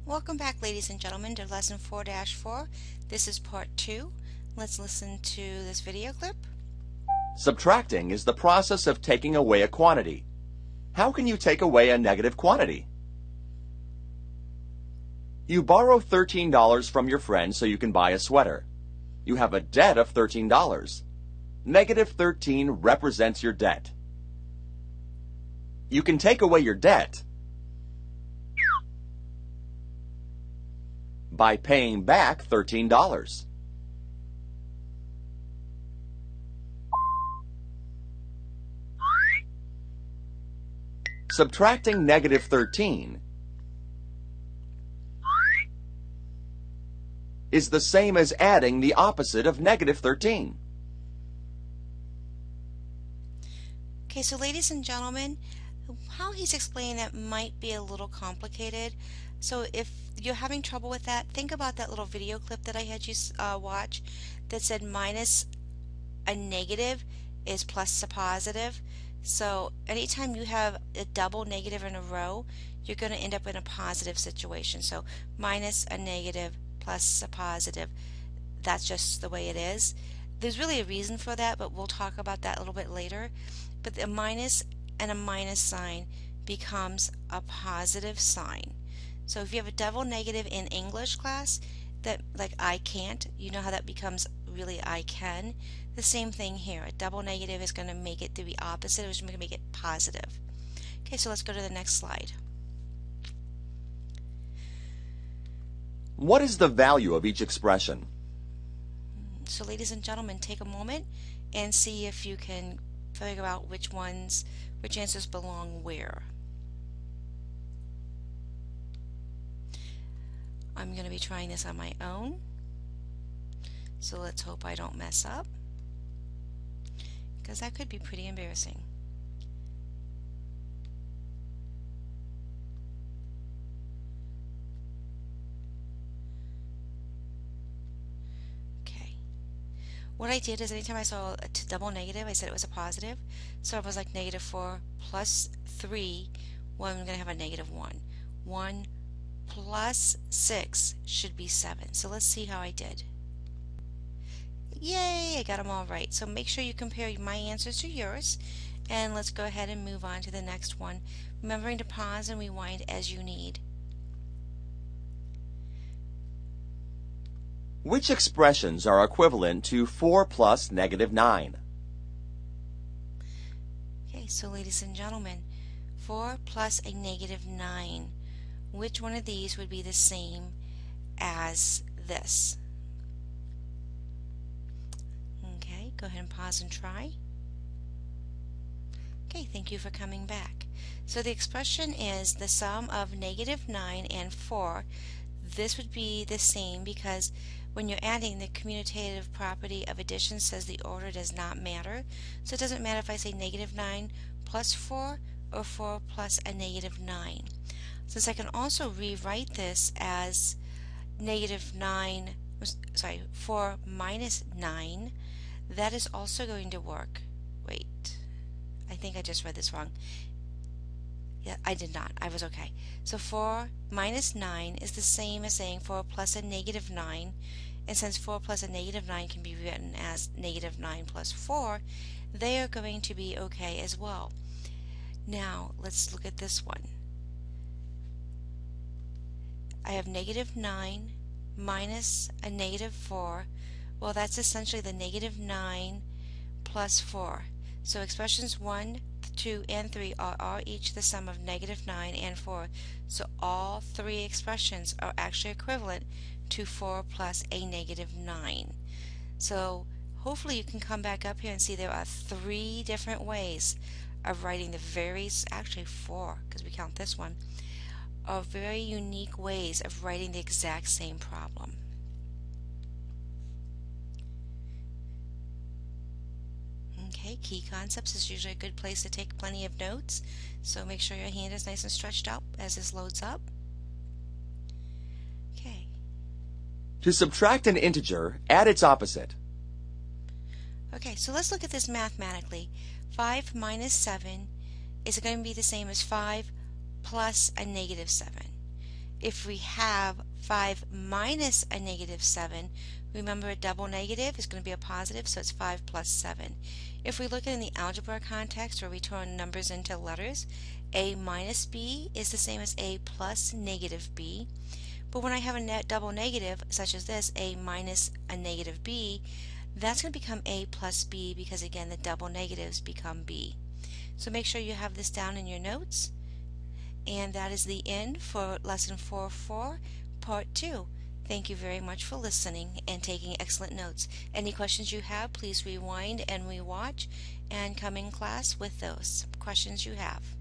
Welcome back, ladies and gentlemen, to lesson 4-4. This is part 2. Let's listen to this video clip. Subtracting is the process of taking away a quantity. How can you take away a negative quantity? You borrow $13 from your friend so you can buy a sweater. You have a debt of $13. Negative 13 represents your debt. You can take away your debt by paying back $13. Subtracting negative 13 is the same as adding the opposite of negative 13. Okay, so ladies and gentlemen, how he's explaining that might be a little complicated. So if you're having trouble with that, think about that little video clip that I had you watch that said minus a negative is plus a positive. So anytime you have a double negative in a row, you're going to end up in a positive situation. So minus a negative plus a positive, that's just the way it is. There's really a reason for that, but we'll talk about that a little bit later. But the minus and a minus sign becomes a positive sign. So if you have a double negative in English class, that like I can't, you know how that becomes really I can. The same thing here. A double negative is going to make it to be opposite, which is going to make it positive. Okay, so let's go to the next slide. What is the value of each expression? So ladies and gentlemen, take a moment and see if you can figure out which answers belong where. I'm going to be trying this on my own, so let's hope I don't mess up, because that could be pretty embarrassing. Okay. What I did is anytime I saw a double negative, I said it was a positive. So I was like negative 4 plus 3, well, I'm going to have a negative 1. 1 plus 6 should be 7. So let's see how I did. Yay, I got them all right. So make sure you compare my answers to yours. And let's go ahead and move on to the next one, remembering to pause and rewind as you need. Which expressions are equivalent to 4 plus negative 9? Okay, so ladies and gentlemen, 4 plus a negative 9. Which one of these would be the same as this? Okay, go ahead and pause and try. Okay, thank you for coming back. So the expression is the sum of negative 9 and 4. This would be the same because when you're adding, the commutative property of addition says the order does not matter. So it doesn't matter if I say negative 9 plus 4 or 4 plus a negative 9. Since I can also rewrite this as negative 4 minus 9, that is also going to work. Wait, I think I just read this wrong. Yeah, I did not. I was okay. So 4 minus 9 is the same as saying 4 plus a negative 9. And since 4 plus a negative 9 can be written as negative 9 plus 4, they are going to be okay as well. Now, let's look at this one. I have negative 9 minus a negative 4. Well, that's essentially the negative 9 plus 4. So expressions 1, 2, and 3 are each the sum of negative 9 and 4. So all three expressions are actually equivalent to 4 plus a negative 9. So hopefully you can come back up here and see there are 3 different ways of writing actually 4, because we count this one, are very unique ways of writing the exact same problem. Okay, key concepts is usually a good place to take plenty of notes, so make sure your hand is nice and stretched out as this loads up. Okay. To subtract an integer, add its opposite. Okay, so let's look at this mathematically. 5 minus 7 is going to be the same as 5 plus a negative 7. If we have 5 minus a negative 7, remember a double negative is going to be a positive, so it's 5 plus 7. If we look at it in the algebra context where we turn numbers into letters, a minus b is the same as a plus negative b. But when I have a double negative, such as this, a minus a negative b, that's going to become a plus b because again the double negatives become b. So make sure you have this down in your notes. And that is the end for Lesson 4.4, Part 2. Thank you very much for listening and taking excellent notes. Any questions you have, please rewind and rewatch and come in class with those questions you have.